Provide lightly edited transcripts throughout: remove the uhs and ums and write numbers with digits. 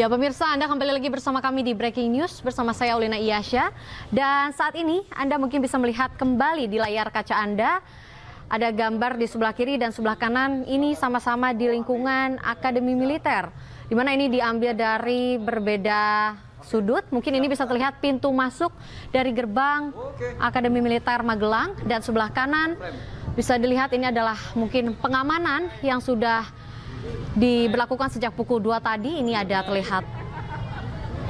Ya pemirsa, Anda kembali lagi bersama kami di Breaking News bersama saya Aulina Iyasya. Dan saat ini Anda mungkin bisa melihat kembali di layar kaca Anda ada gambar di sebelah kiri dan sebelah kanan ini sama-sama di lingkungan Akademi Militer. Di mana ini diambil dari berbeda sudut. Mungkin ini bisa terlihat pintu masuk dari gerbang Akademi Militer Magelang, dan sebelah kanan bisa dilihat ini adalah mungkin pengamanan yang sudah diberlakukan sejak pukul 2 tadi. Ini ada terlihat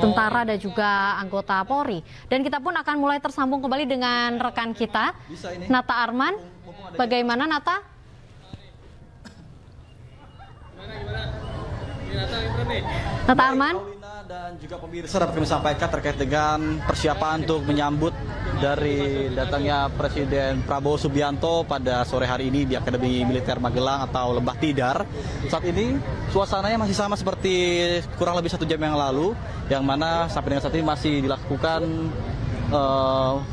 tentara dan juga anggota Polri. Dan kita pun akan mulai tersambung kembali dengan rekan kita, Nata Arman. Bagaimana, Nata? Nata Arman? Dan juga pemirsa dapat kami sampaikan terkait dengan persiapan untuk menyambut dari datangnya Presiden Prabowo Subianto pada sore hari ini di Akademi Militer Magelang atau Lembah Tidar. Saat ini suasananya masih sama seperti kurang lebih 1 jam yang lalu, yang mana sampai dengan saat ini masih dilakukan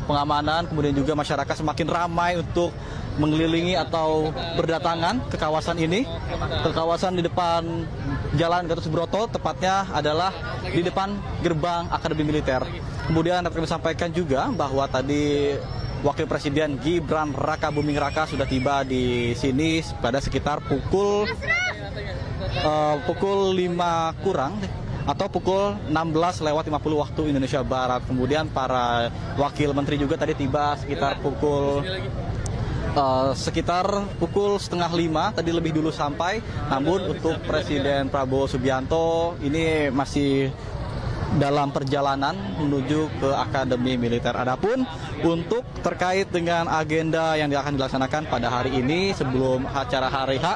pengamanan, kemudian juga masyarakat semakin ramai untuk mengelilingi atau berdatangan ke kawasan ini, ke kawasan di depan Jalan Gatot Subroto, tepatnya adalah di depan gerbang Akademi Militer. Kemudian dapat kami sampaikan juga bahwa tadi Wakil Presiden Gibran Rakabuming Raka sudah tiba di sini pada sekitar pukul 5 kurang atau pukul 16:50 waktu Indonesia Barat. Kemudian para wakil menteri juga tadi tiba sekitar pukul 4:30 tadi lebih dulu sampai. Namun untuk Presiden Prabowo Subianto ini masih dalam perjalanan menuju ke Akademi Militer. Adapun untuk terkait dengan agenda yang akan dilaksanakan pada hari ini sebelum acara hari H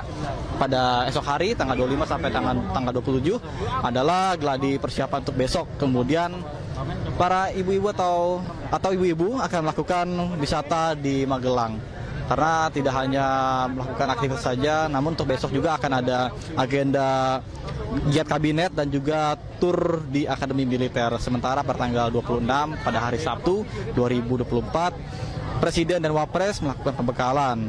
pada esok hari tanggal 25 sampai tanggal 27 adalah gladi persiapan untuk besok. Kemudian para ibu-ibu atau ibu-ibu akan melakukan wisata di Magelang. Karena tidak hanya melakukan aktivitas saja, namun untuk besok juga akan ada agenda giat kabinet dan juga tur di Akademi Militer. Sementara pada tanggal 26 pada hari Sabtu 2024, Presiden dan Wapres melakukan pembekalan.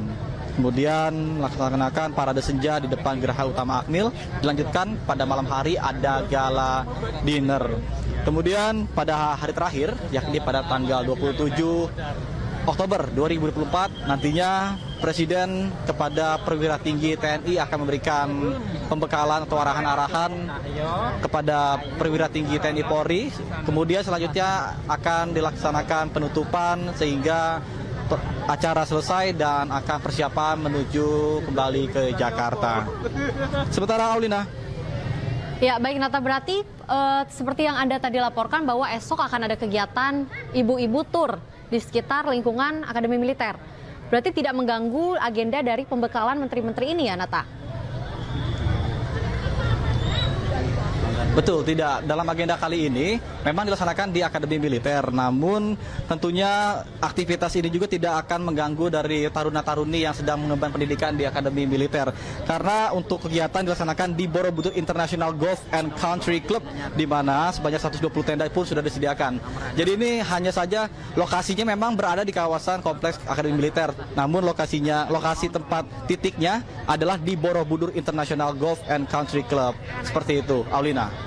Kemudian melaksanakan parade senja di depan Geraha Utama Akmil. Dilanjutkan pada malam hari ada gala dinner. Kemudian pada hari terakhir, yakni pada tanggal 27 Oktober 2024, nantinya Presiden kepada perwira tinggi TNI akan memberikan pembekalan atau arahan-arahan kepada perwira tinggi TNI Polri. Kemudian selanjutnya akan dilaksanakan penutupan sehingga acara selesai dan akan persiapan menuju kembali ke Jakarta. Sementara Aulina. Ya baik Nata, berarti seperti yang Anda tadi laporkan bahwa esok akan ada kegiatan ibu-ibu tur di sekitar lingkungan Akademi Militer. Berarti tidak mengganggu agenda dari pembekalan menteri-menteri ini ya, Nata? Betul, tidak. Dalam agenda kali ini memang dilaksanakan di Akademi Militer, namun tentunya aktivitas ini juga tidak akan mengganggu dari taruna-taruni yang sedang mengemban pendidikan di Akademi Militer. Karena untuk kegiatan dilaksanakan di Borobudur International Golf and Country Club, di mana sebanyak 120 tenda pun sudah disediakan. Jadi ini hanya saja lokasinya memang berada di kawasan kompleks Akademi Militer, namun lokasi tempat titiknya adalah di Borobudur International Golf and Country Club. Seperti itu, Aulina.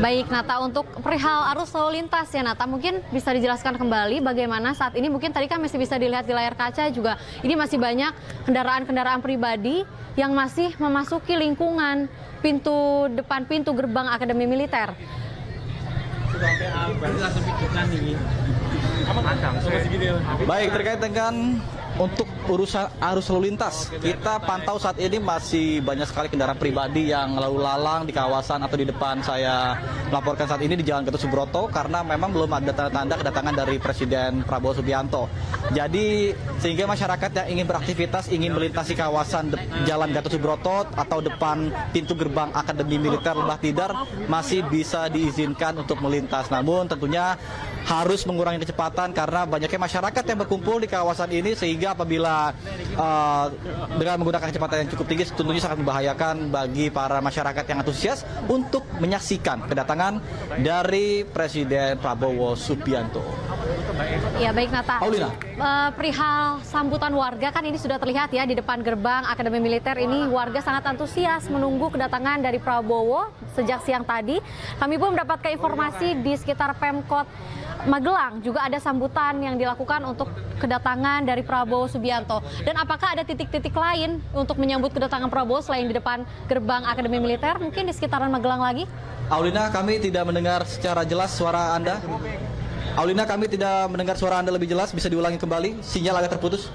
Baik Nata, untuk perihal arus lalu lintas ya Nata, mungkin bisa dijelaskan kembali bagaimana saat ini. Mungkin tadi kan masih bisa dilihat di layar kaca juga, ini masih banyak kendaraan-kendaraan pribadi yang masih memasuki lingkungan depan pintu gerbang Akademi Militer. Baik, terkait dengan untuk urusan arus lalu lintas, kita pantau saat ini masih banyak sekali kendaraan pribadi yang lalu lalang di kawasan atau di depan saya melaporkan saat ini di Jalan Gatot Subroto, karena memang belum ada tanda-tanda kedatangan dari Presiden Prabowo Subianto. Jadi sehingga masyarakat yang ingin beraktivitas, ingin melintasi kawasan Jalan Gatot Subroto atau depan pintu gerbang Akademi Militer Lembah Tidar masih bisa diizinkan untuk melintas. Namun tentunya harus mengurangi kecepatan karena banyaknya masyarakat yang berkumpul di kawasan ini, sehingga apabila dengan menggunakan kecepatan yang cukup tinggi tentunya sangat membahayakan bagi para masyarakat yang antusias untuk menyaksikan kedatangan dari Presiden Prabowo Subianto. Ya baik Nata. Paulina. Perihal sambutan warga kan ini sudah terlihat ya di depan gerbang Akademi Militer ini warga sangat antusias menunggu kedatangan dari Prabowo sejak siang tadi. Kami pun mendapatkan informasi di sekitar Pemkot Magelang juga ada sambutan yang dilakukan untuk kedatangan dari Prabowo Subianto. Dan apakah ada titik-titik lain untuk menyambut kedatangan Prabowo selain di depan gerbang Akademi Militer, mungkin di sekitaran Magelang lagi? Aulina, kami tidak mendengar secara jelas suara Anda. Aulina, kami tidak mendengar suara Anda lebih jelas. Bisa diulangi kembali? Sinyal agak terputus.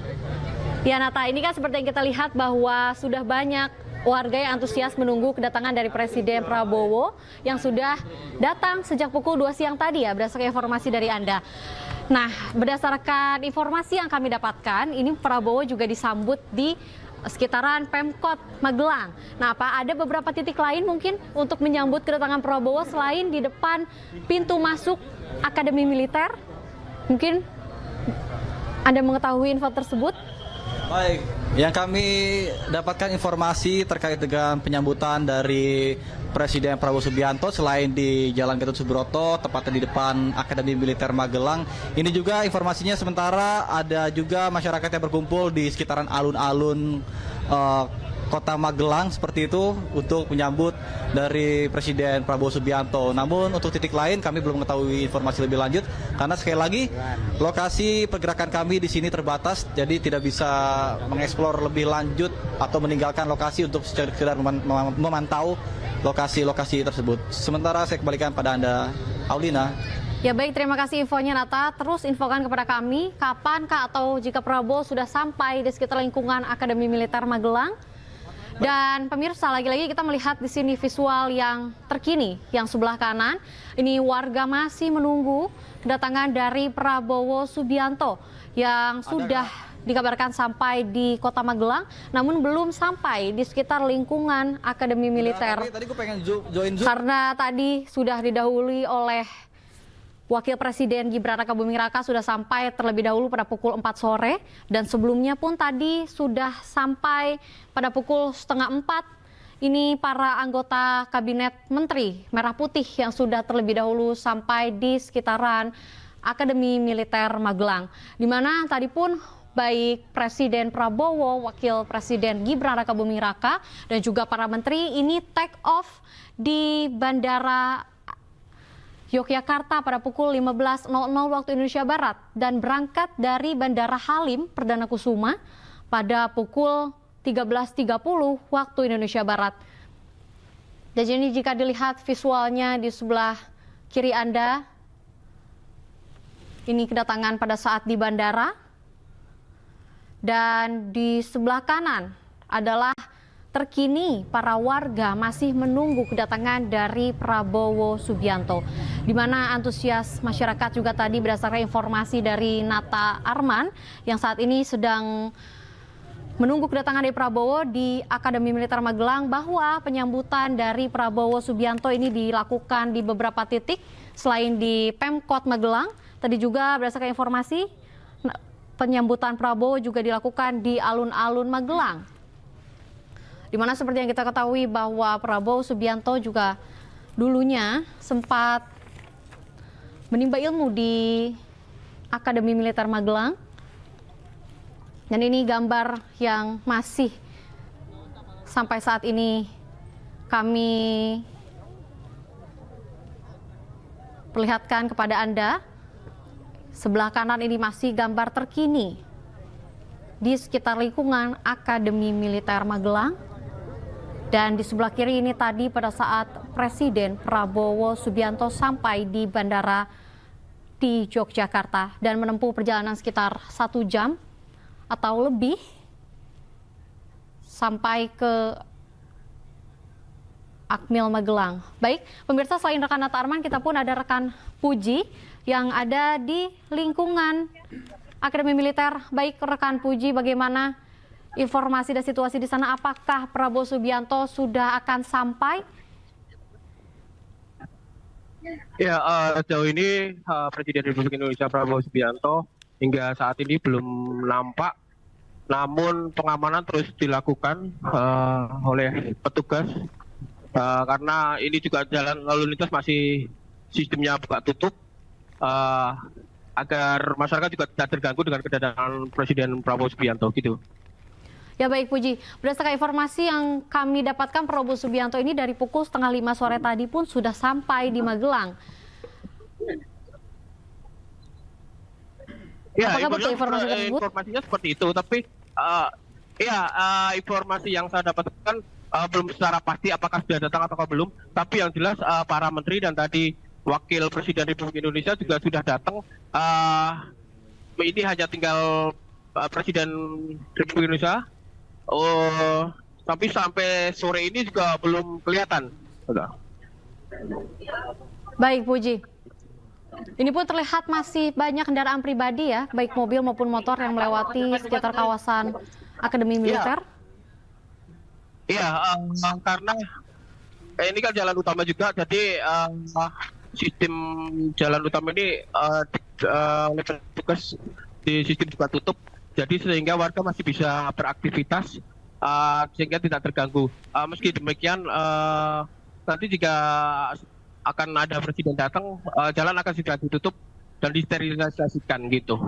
Ya Nata, ini kan seperti yang kita lihat bahwa sudah banyak warga yang antusias menunggu kedatangan dari Presiden Prabowo yang sudah datang sejak pukul 2 siang tadi ya, berdasarkan informasi dari Anda. Nah, berdasarkan informasi yang kami dapatkan, ini Prabowo juga disambut di sekitaran Pemkot Magelang. Nah, apa ada beberapa titik lain mungkin untuk menyambut kedatangan Prabowo selain di depan pintu masuk Akademi Militer? Mungkin Anda mengetahui info tersebut? Baik, yang kami dapatkan informasi terkait dengan penyambutan dari Presiden Prabowo Subianto selain di Jalan Gatot Subroto, tepatnya di depan Akademi Militer Magelang. Ini juga informasinya sementara ada juga masyarakat yang berkumpul di sekitaran alun-alun Kota Magelang seperti itu untuk menyambut dari Presiden Prabowo Subianto. Namun untuk titik lain kami belum mengetahui informasi lebih lanjut karena sekali lagi lokasi pergerakan kami di sini terbatas, jadi tidak bisa mengeksplor lebih lanjut atau meninggalkan lokasi untuk sekedar memantau lokasi-lokasi tersebut. Sementara saya kembalikan pada Anda, Aulina. Ya baik, terima kasih infonya Nata. Terus infokan kepada kami kapankah atau jika Prabowo sudah sampai di sekitar lingkungan Akademi Militer Magelang. Dan pemirsa, lagi-lagi kita melihat di sini visual yang terkini, yang sebelah kanan. Ini warga masih menunggu kedatangan dari Prabowo Subianto yang sudah dikabarkan sampai di Kota Magelang, namun belum sampai di sekitar lingkungan Akademi Militer. Tadi gue pengen join Zoom. Karena tadi sudah didahului oleh Wakil Presiden Gibran Rakabuming Raka sudah sampai terlebih dahulu pada pukul 4 sore dan sebelumnya pun tadi sudah sampai pada pukul 3:30. Ini para anggota Kabinet Menteri Merah Putih yang sudah terlebih dahulu sampai di sekitaran Akademi Militer Magelang. Di mana tadi pun baik Presiden Prabowo, Wakil Presiden Gibran Rakabuming Raka dan juga para menteri ini take off di Bandara Yogyakarta pada pukul 15.00 waktu Indonesia Barat dan berangkat dari Bandara Halim Perdana Kusuma pada pukul 13.30 waktu Indonesia Barat. Dan ini jika dilihat visualnya di sebelah kiri Anda, ini kedatangan pada saat di bandara. Dan di sebelah kanan adalah terkini para warga masih menunggu kedatangan dari Prabowo Subianto, di mana antusias masyarakat juga tadi berdasarkan informasi dari Nata Arman yang saat ini sedang menunggu kedatangan dari Prabowo di Akademi Militer Magelang, bahwa penyambutan dari Prabowo Subianto ini dilakukan di beberapa titik selain di Pemkot Magelang. Tadi juga berdasarkan informasi penyambutan Prabowo juga dilakukan di alun-alun Magelang. Di mana seperti yang kita ketahui bahwa Prabowo Subianto juga dulunya sempat menimba ilmu di Akademi Militer Magelang. Dan ini gambar yang masih sampai saat ini kami perlihatkan kepada Anda. Sebelah kanan ini masih gambar terkini di sekitar lingkungan Akademi Militer Magelang. Dan di sebelah kiri ini tadi pada saat Presiden Prabowo Subianto sampai di bandara di Yogyakarta dan menempuh perjalanan sekitar 1 jam atau lebih sampai ke Akmil Magelang. Baik, pemirsa, selain rekan Nata Arman, kita pun ada rekan Puji yang ada di lingkungan Akademi Militer. Baik, rekan Puji, bagaimana informasi dan situasi di sana? Apakah Prabowo Subianto sudah akan sampai? Ya, sejauh ini Presiden Republik Indonesia Prabowo Subianto hingga saat ini belum nampak. Namun pengamanan terus dilakukan oleh petugas karena ini juga jalan lalu lintas masih sistemnya buka tutup. agar masyarakat juga tidak terganggu dengan kedatangan Presiden Prabowo Subianto gitu. Ya baik Puji, berdasarkan informasi yang kami dapatkan Prabowo Subianto ini dari pukul 4:30 sore tadi pun sudah sampai di Magelang. Ya, Apakah betul informasi tersebut? Informasinya seperti itu, tapi informasi yang saya dapatkan belum secara pasti apakah sudah datang atau belum. Tapi yang jelas para menteri dan tadi Wakil Presiden Republik Indonesia juga sudah datang. Ini hanya tinggal Presiden Republik Indonesia. Tapi sampai sore ini juga belum kelihatan. Baik Puji. Ini pun terlihat masih banyak kendaraan pribadi ya, baik mobil maupun motor yang melewati sekitar kawasan Akademi Militer. Iya, karena ini kan jalan utama juga, jadi sistem jalan utama ini oleh petugas di sistem juga tutup, jadi sehingga warga masih bisa beraktivitas sehingga tidak terganggu. Meski demikian, nanti jika akan ada presiden datang, jalan akan segera ditutup dan disterilisasikan gitu.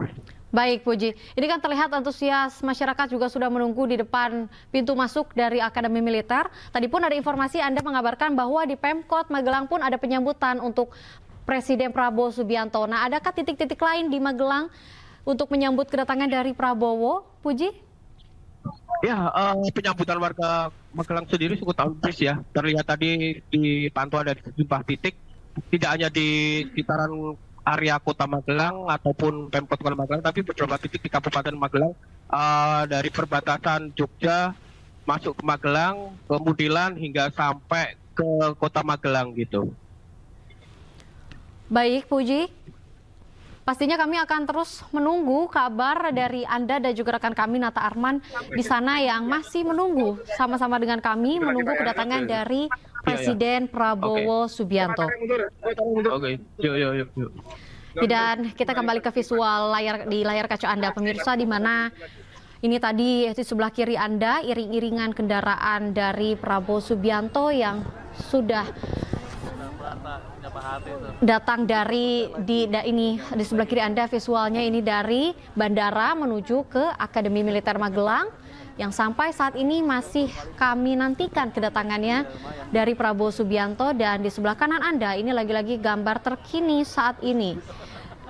Baik Puji, ini kan terlihat antusias masyarakat juga sudah menunggu di depan pintu masuk dari Akademi Militer. Tadi pun ada informasi Anda mengabarkan bahwa di Pemkot Magelang pun ada penyambutan untuk Presiden Prabowo Subianto. Nah, adakah titik-titik lain di Magelang untuk menyambut kedatangan dari Prabowo, Puji? Ya, penyambutan warga Magelang sendiri cukup ambis ya. Terlihat tadi di pantauan dari sejumlah titik, tidak hanya di sekitaran area Kota Magelang ataupun Pemkot Kota Magelang, tapi beberapa titik di Kabupaten Magelang, dari perbatasan Jogja masuk ke Magelang, ke Mudilan hingga sampai ke Kota Magelang gitu. Baik Puji. Pastinya kami akan terus menunggu kabar dari Anda dan juga rekan kami Nata Arman di sana yang masih menunggu sama-sama dengan kami menunggu kedatangan dari Presiden Prabowo Subianto. Oke, yuk. Dan kita kembali ke visual di layar kaca Anda pemirsa, di mana ini tadi di sebelah kiri Anda iring-iringan kendaraan dari Prabowo Subianto yang sudah datang dari di sebelah kiri Anda visualnya ini dari bandara menuju ke Akademi Militer Magelang yang sampai saat ini masih kami nantikan kedatangannya dari Prabowo Subianto. Dan di sebelah kanan Anda ini lagi-lagi gambar terkini saat ini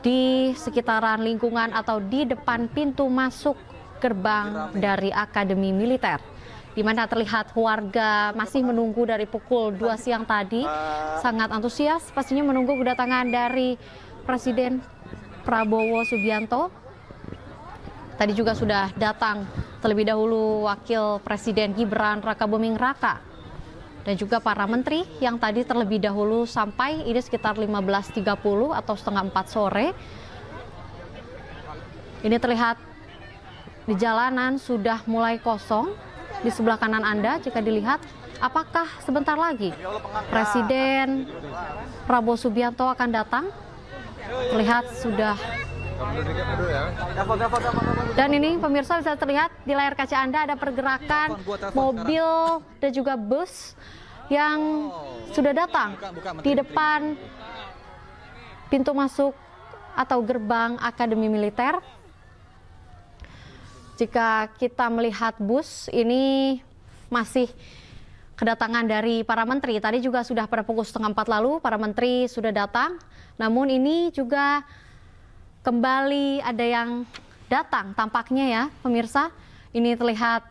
di sekitaran lingkungan atau di depan pintu masuk gerbang dari Akademi Militer, di mana terlihat warga masih menunggu dari pukul 2 siang tadi, sangat antusias pastinya menunggu kedatangan dari Presiden Prabowo Subianto. Tadi juga sudah datang terlebih dahulu Wakil Presiden Gibran Rakabuming Raka dan juga para menteri yang tadi terlebih dahulu sampai ini sekitar 15.30 atau setengah 4 sore. Ini terlihat di jalanan sudah mulai kosong. Di sebelah kanan Anda jika dilihat, apakah sebentar lagi Presiden Prabowo Subianto akan datang? Terlihat sudah. Dan ini pemirsa bisa terlihat di layar kaca Anda ada pergerakan mobil dan juga bus yang sudah datang di depan pintu masuk atau gerbang Akademi Militer. Jika kita melihat bus ini masih kedatangan dari para menteri. Tadi juga sudah pada pukul 3:30 lalu para menteri sudah datang. Namun ini juga kembali ada yang datang tampaknya ya pemirsa. Ini terlihat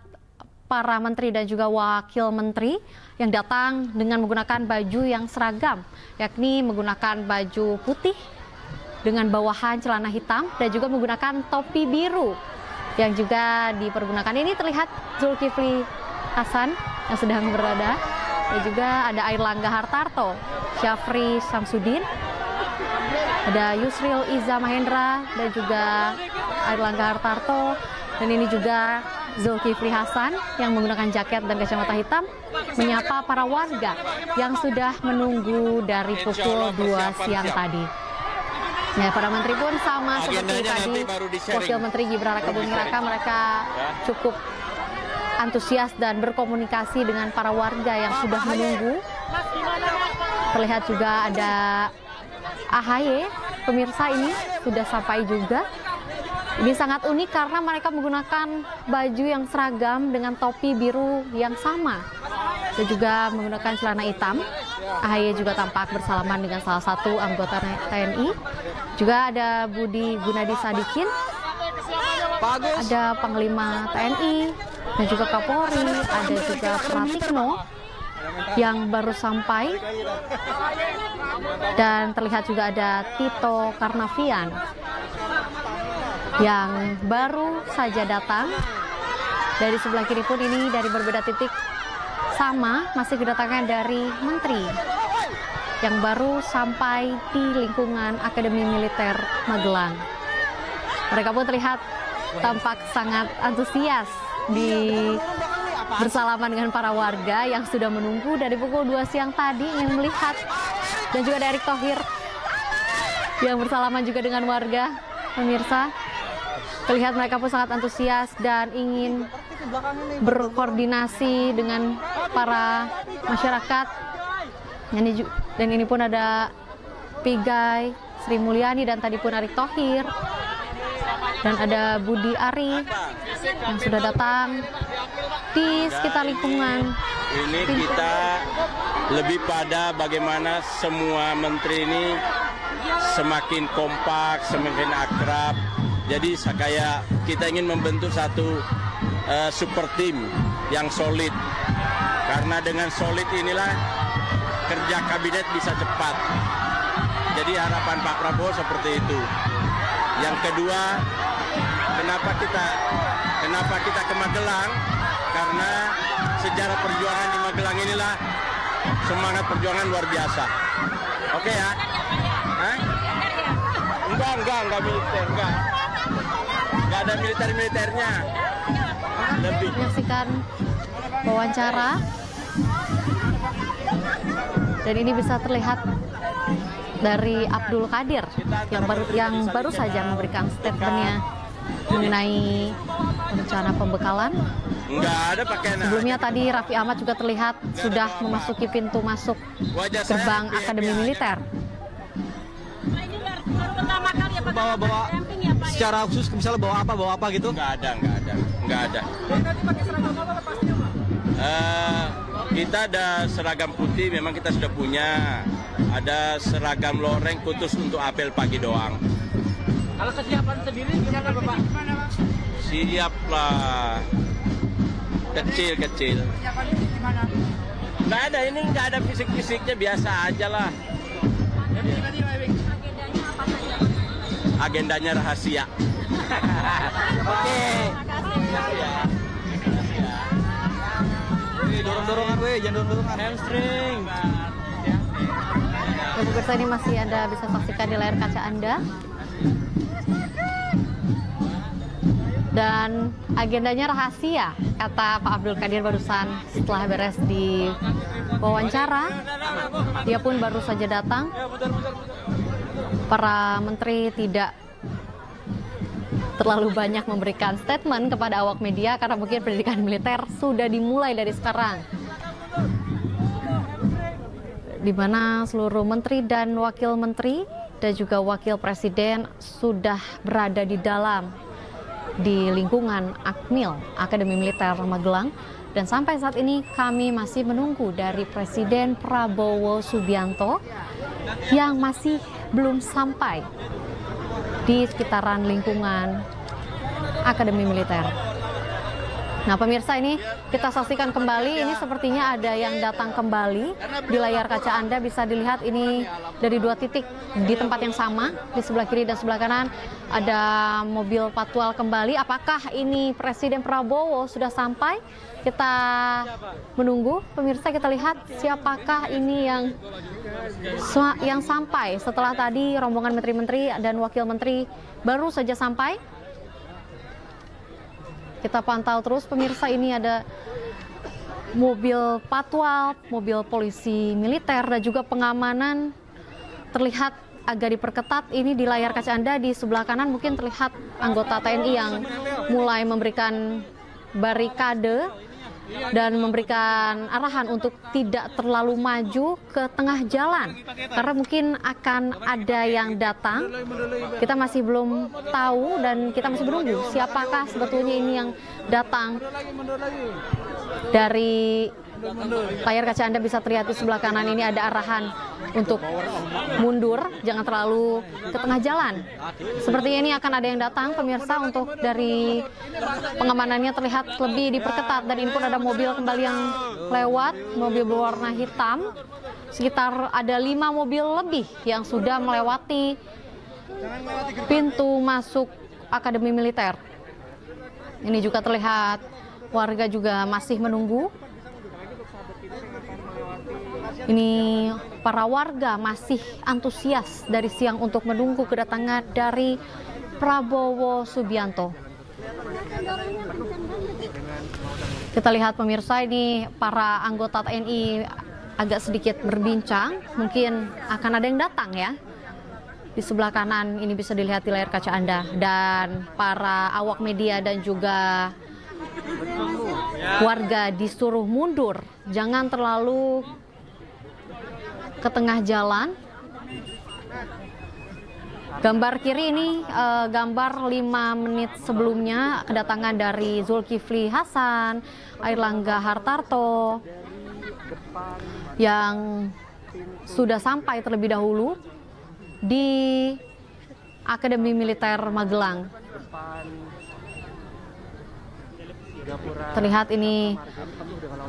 para menteri dan juga wakil menteri yang datang dengan menggunakan baju yang seragam, yakni menggunakan baju putih dengan bawahan celana hitam dan juga menggunakan topi biru yang juga dipergunakan. Ini terlihat Zulkifli Hasan yang sedang berada, dan juga ada Airlangga Hartarto, Syafri Samsudin, ada Yusril Iza Mahendra dan juga Airlangga Hartarto, dan ini juga Zulkifli Hasan yang menggunakan jaket dan kacamata hitam menyapa para warga yang sudah menunggu dari pukul 2 siang tadi. Ya, para menteri pun sama seperti tadi Wakil Menteri Gibran Rakabuming Raka, mereka cukup antusias dan berkomunikasi dengan para warga yang sudah menunggu. Terlihat juga ada AHY pemirsa ini sudah sampai juga. Ini sangat unik karena mereka menggunakan baju yang seragam dengan topi biru yang sama dan juga menggunakan celana hitam. AHY juga tampak bersalaman dengan salah satu anggota TNI. Juga ada Budi Gunadi Sadikin, ada Panglima TNI dan juga Kapolri, ada juga Pratikno yang baru sampai, dan terlihat juga ada Tito Karnavian yang baru saja datang. Dari sebelah kiri pun ini dari berbeda titik sama, masih kedatangan dari menteri yang baru sampai di lingkungan Akademi Militer Magelang. Mereka pun terlihat tampak sangat antusias bersalaman dengan para warga yang sudah menunggu dari pukul 2 siang tadi ingin melihat, dan juga ada Erick Thohir yang bersalaman juga dengan warga. Pemirsa, terlihat mereka pun sangat antusias dan ingin berkoordinasi dengan para masyarakat. Dan ini pun ada Pigai Sri Mulyani dan tadi pun Erick Thohir, dan ada Budi Ari yang sudah datang di sekitar lingkungan. Ini kita lebih pada bagaimana semua menteri ini semakin kompak, semakin akrab. Jadi kayak kita ingin membentuk satu super team yang solid. Karena dengan solid inilah kerja kabinet bisa cepat. Jadi harapan Pak Prabowo seperti itu. Yang kedua, kenapa kita ke Magelang? Karena sejarah perjuangan di Magelang inilah semangat perjuangan luar biasa. Oke ya? Hah? Enggak militer, enggak ada militernya. Lebih. Menyaksikan wawancara, dan ini bisa terlihat dari Abdul Qadir yang baru saja memberikan statementnya mengenai rencana pembekalan. Enggak ada pakaian. Sebelumnya tadi Raffi Ahmad juga terlihat sudah memasuki pintu masuk gerbang Akademi Militer. Bawa secara khusus misalnya bawa apa gitu? Enggak ada. Kita ada seragam putih, memang kita sudah punya. Ada seragam loreng khusus untuk apel pagi doang. Kalau kesiapan sendiri gimana Bapak? Siap lah. Kecil. Kesiapan gimana? Nggak ada, ini nggak ada fisik-fisiknya, biasa aja lah. Jadi agendanya apa saja? Agendanya rahasia. Oke. Dorong-dorongan jangan dorong-dorongan. Hamstring. Pemirsa, ini masih Anda bisa saksikan di layar kaca Anda. Dan agendanya rahasia, kata Pak Abdul Qadir barusan setelah beres di wawancara. Dia pun baru saja datang. Para menteri tidak terlalu banyak memberikan statement kepada awak media karena mungkin pendidikan militer sudah dimulai dari sekarang, di mana seluruh menteri dan wakil menteri dan juga wakil presiden sudah berada di lingkungan Akmil, Akademi Militer Magelang. Dan sampai saat ini kami masih menunggu dari Presiden Prabowo Subianto yang masih belum sampai di sekitaran lingkungan Akademi Militer. Nah pemirsa, ini kita saksikan kembali, ini sepertinya ada yang datang kembali. Di layar kaca Anda bisa dilihat ini dari 2 titik di tempat yang sama, di sebelah kiri dan sebelah kanan ada mobil patwal kembali. Apakah ini Presiden Prabowo sudah sampai? Kita menunggu, pemirsa, kita lihat siapakah ini yang sampai setelah tadi rombongan menteri-menteri dan wakil menteri baru saja sampai. Kita pantau terus pemirsa, ini ada mobil patwal, mobil polisi militer dan juga pengamanan terlihat agak diperketat. Ini di layar kaca Anda di sebelah kanan mungkin terlihat anggota TNI yang mulai memberikan barikade dan memberikan arahan untuk tidak terlalu maju ke tengah jalan karena mungkin akan ada yang datang. Kita masih belum tahu dan kita masih menunggu siapakah sebetulnya ini yang datang. Dari layar kaca Anda bisa terlihat di sebelah kanan ini ada arahan untuk mundur, jangan terlalu ke tengah jalan. Sepertinya ini akan ada yang datang, pemirsa, untuk dari pengamanannya terlihat lebih diperketat. Dan ini pun ada mobil kembali yang lewat, mobil berwarna hitam. Sekitar ada 5 mobil lebih yang sudah melewati pintu masuk Akademi Militer. Ini juga terlihat warga juga masih menunggu. Ini para warga masih antusias dari siang untuk menunggu kedatangan dari Prabowo Subianto. Kita lihat pemirsa, ini para anggota TNI agak sedikit berbincang, mungkin akan ada yang datang ya. Di sebelah kanan ini bisa dilihat di layar kaca Anda, dan para awak media dan juga warga disuruh mundur, jangan terlalu ke tengah jalan. Gambar kiri ini gambar 5 menit sebelumnya kedatangan dari Zulkifli Hasan, Airlangga Hartarto yang sudah sampai terlebih dahulu di Akademi Militer Magelang. Terlihat ini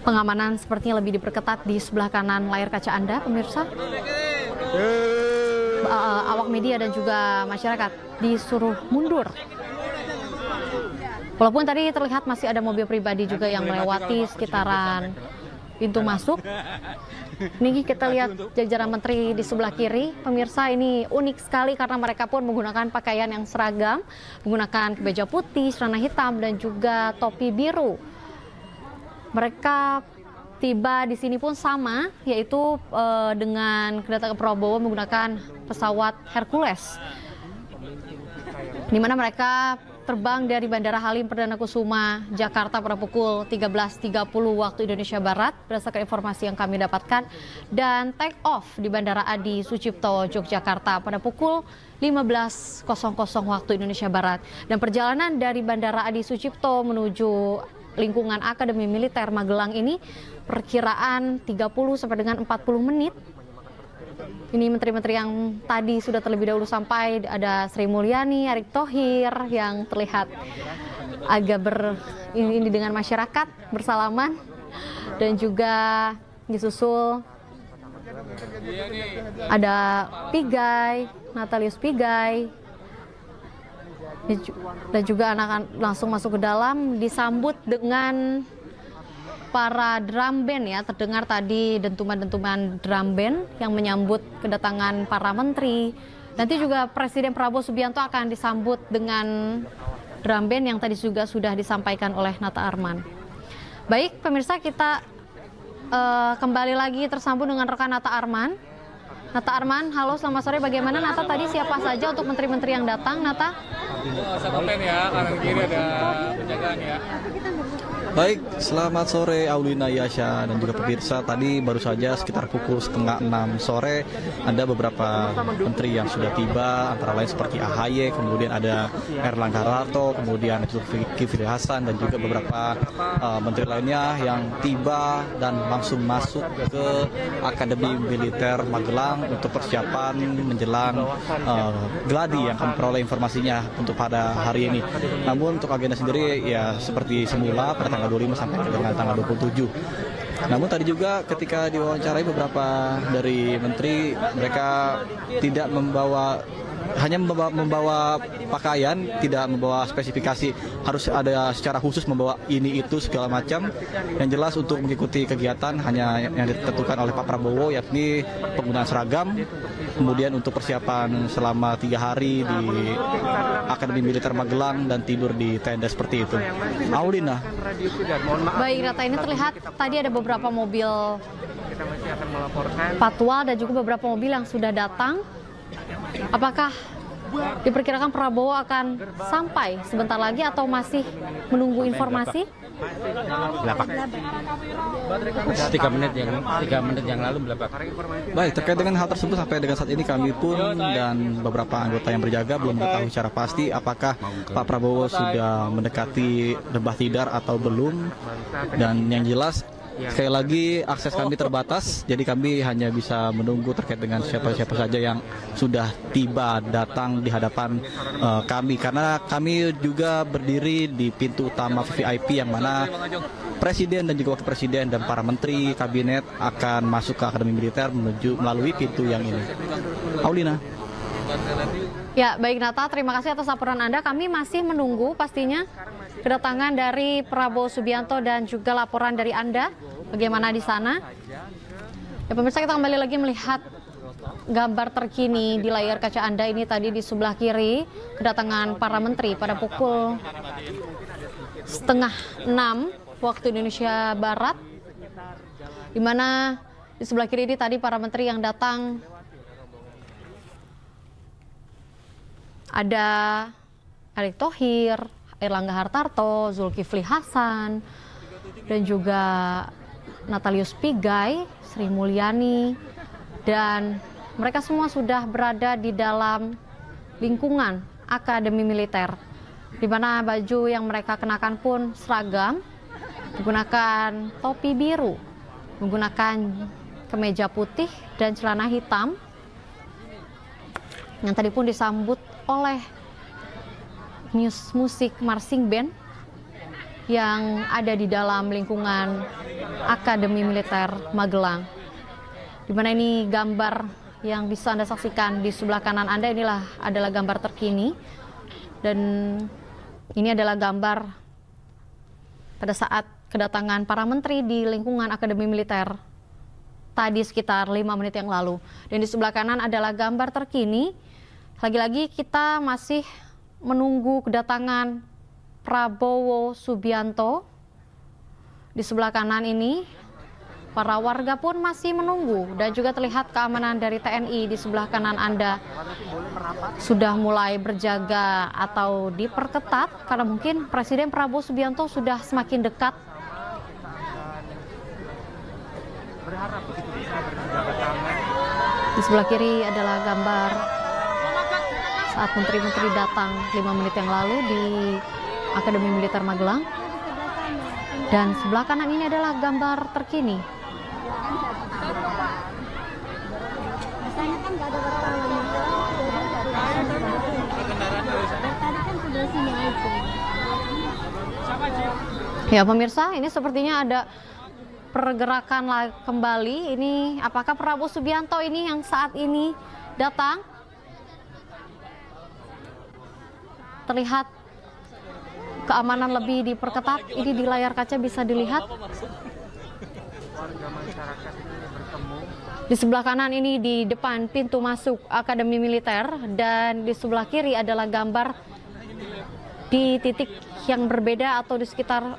pengamanan sepertinya lebih diperketat di sebelah kanan layar kaca Anda, pemirsa. Awak media dan juga masyarakat disuruh mundur. Walaupun tadi terlihat masih ada mobil pribadi juga yang melewati sekitaran pintu masuk. Ini kita lihat jajaran menteri di sebelah kiri. Pemirsa, ini unik sekali karena mereka pun menggunakan pakaian yang seragam, menggunakan kemeja putih, celana hitam, dan juga topi biru. Mereka tiba di sini pun sama, yaitu dengan kedatangan Prabowo menggunakan pesawat Hercules, di mana mereka terbang dari Bandara Halim Perdana Kusuma, Jakarta pada pukul 13.30 waktu Indonesia Barat, berdasarkan informasi yang kami dapatkan, dan take off di Bandara Adi Sucipto, Yogyakarta pada pukul 15.00 waktu Indonesia Barat. Dan perjalanan dari Bandara Adi Sucipto menuju lingkungan Akademi Militer Magelang ini perkiraan 30 sampai dengan 40 menit. Ini menteri-menteri yang tadi sudah terlebih dahulu sampai, ada Sri Mulyani, Erick Thohir yang terlihat agak ini dengan masyarakat bersalaman, dan juga disusul ada Pigai, Natalius Pigai, dan juga anak langsung masuk ke dalam disambut dengan para drum band ya. Terdengar tadi dentuman-dentuman drum band yang menyambut kedatangan para menteri. Nanti juga Presiden Prabowo Subianto akan disambut dengan drum band yang tadi juga sudah disampaikan oleh Nata Arman. Baik pemirsa, kita kembali lagi tersambung dengan rekan Nata Arman. Nata Arman, halo, selamat sore. Bagaimana Nata tadi, siapa saja untuk menteri-menteri yang datang, Nata? Satu pen ya, kanan kiri ada penjagaan ya. Baik, selamat sore Aulina, Yasha, dan juga pemirsa. Tadi baru saja sekitar pukul 5:30 sore ada beberapa menteri yang sudah tiba, antara lain seperti AHY, kemudian ada Airlangga Hartarto, kemudian Zulkifli Hasan, dan juga beberapa menteri lainnya yang tiba dan langsung masuk ke Akademi Militer Magelang untuk persiapan menjelang gladi yang kami peroleh informasinya untuk pada hari ini. Namun untuk agenda sendiri ya seperti semula pada tanggal 25 sampai dengan tanggal 27. Namun tadi juga ketika diwawancarai beberapa dari menteri, mereka tidak hanya membawa pakaian, tidak membawa spesifikasi harus ada secara khusus membawa ini itu segala macam. Yang jelas untuk mengikuti kegiatan hanya yang ditentukan oleh Pak Prabowo, yakni penggunaan seragam, kemudian untuk persiapan selama 3 hari di Akademi Militer Magelang dan tidur di tenda seperti itu. Aulina. Baik, Rata, ini terlihat tadi ada beberapa mobil patwal dan juga beberapa mobil yang sudah datang. Apakah diperkirakan Prabowo akan sampai sebentar lagi atau masih menunggu informasi? Belapak. 3 menit yang lalu belapak. Baik, terkait dengan hal tersebut sampai dengan saat ini kami pun dan beberapa anggota yang berjaga belum mengetahui secara pasti apakah Pak Prabowo sudah mendekati Lembah Tidar atau belum. Dan yang jelas sekali lagi akses kami terbatas, jadi kami hanya bisa menunggu terkait dengan siapa-siapa saja yang sudah tiba datang di hadapan kami, karena kami juga berdiri di pintu utama VIP yang mana Presiden dan juga Wakil Presiden dan para Menteri Kabinet akan masuk ke Akademi Militer menuju melalui pintu yang ini. Aulina. Ya, baik Nata, terima kasih atas laporan Anda. Kami masih menunggu pastinya kedatangan dari Prabowo Subianto dan juga laporan dari Anda bagaimana di sana. Ya, pemirsa, kita kembali lagi melihat gambar terkini di layar kaca Anda. Ini tadi di sebelah kiri kedatangan para menteri pada pukul 5:30 waktu Indonesia Barat, di mana di sebelah kiri ini tadi para menteri yang datang ada Erick Thohir, Airlangga Hartarto, Zulkifli Hasan, dan juga Natalius Pigai, Sri Mulyani, dan mereka semua sudah berada di dalam lingkungan Akademi Militer, di mana baju yang mereka kenakan pun seragam, menggunakan topi biru, menggunakan kemeja putih dan celana hitam, yang tadi pun disambut oleh musik marching band yang ada di dalam lingkungan Akademi Militer Magelang. Di mana ini gambar yang bisa Anda saksikan di sebelah kanan Anda, inilah adalah gambar terkini, dan ini adalah gambar pada saat kedatangan para menteri di lingkungan Akademi Militer tadi sekitar 5 menit yang lalu. Dan di sebelah kanan adalah gambar terkini. Lagi-lagi kita masih menunggu kedatangan Prabowo Subianto. Di sebelah kanan ini para warga pun masih menunggu, dan juga terlihat keamanan dari TNI di sebelah kanan Anda sudah mulai berjaga atau diperketat karena mungkin Presiden Prabowo Subianto sudah semakin dekat. Di sebelah kiri adalah gambar saat menteri-menteri datang 5 menit yang lalu di Akademi Militer Magelang. Dan sebelah kanan ini adalah gambar terkini. Ya pemirsa, ini sepertinya ada pergerakan kembali. Ini apakah Prabowo Subianto ini yang saat ini datang? Terlihat keamanan lebih diperketat. Ini di layar kaca bisa dilihat. Di sebelah kanan ini di depan pintu masuk Akademi Militer, dan di sebelah kiri adalah gambar di titik yang berbeda atau di sekitar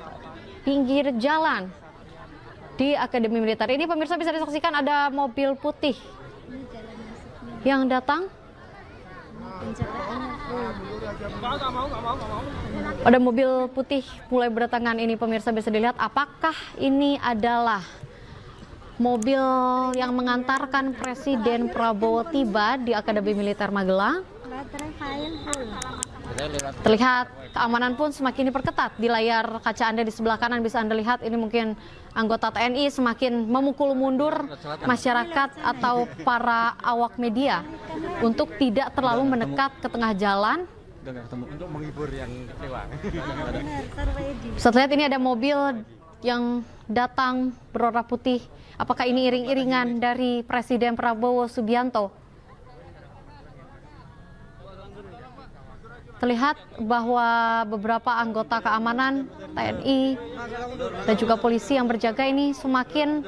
pinggir jalan di Akademi Militer. Ini pemirsa bisa disaksikan ada mobil putih yang datang. Ada mobil putih mulai berdatangan ini pemirsa bisa dilihat. Apakah ini adalah mobil yang mengantarkan Presiden Prabowo tiba di Akademi Militer Magelang? Terlihat keamanan pun semakin diperketat. Di layar kaca Anda di sebelah kanan bisa Anda lihat ini mungkin anggota TNI semakin memukul mundur masyarakat atau para awak media untuk tidak terlalu mendekat ke tengah jalan. Untuk menghibur yang kecewa. Setelah ini ada mobil yang datang berwarna putih. Apakah ini iring-iringan dari Presiden Prabowo Subianto? Terlihat bahwa beberapa anggota keamanan TNI dan juga polisi yang berjaga ini semakin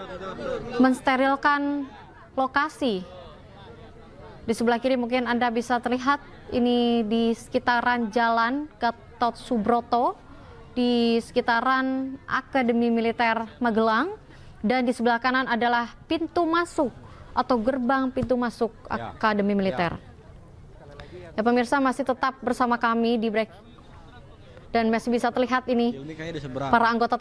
mensterilkan lokasi. Di sebelah kiri mungkin Anda bisa terlihat ini di sekitaran Jalan Gatot Subroto, di sekitaran Akademi Militer Magelang, dan di sebelah kanan adalah pintu masuk atau gerbang pintu masuk Akademi Militer. Ya pemirsa, masih tetap bersama kami di Break, dan masih bisa terlihat ini para anggota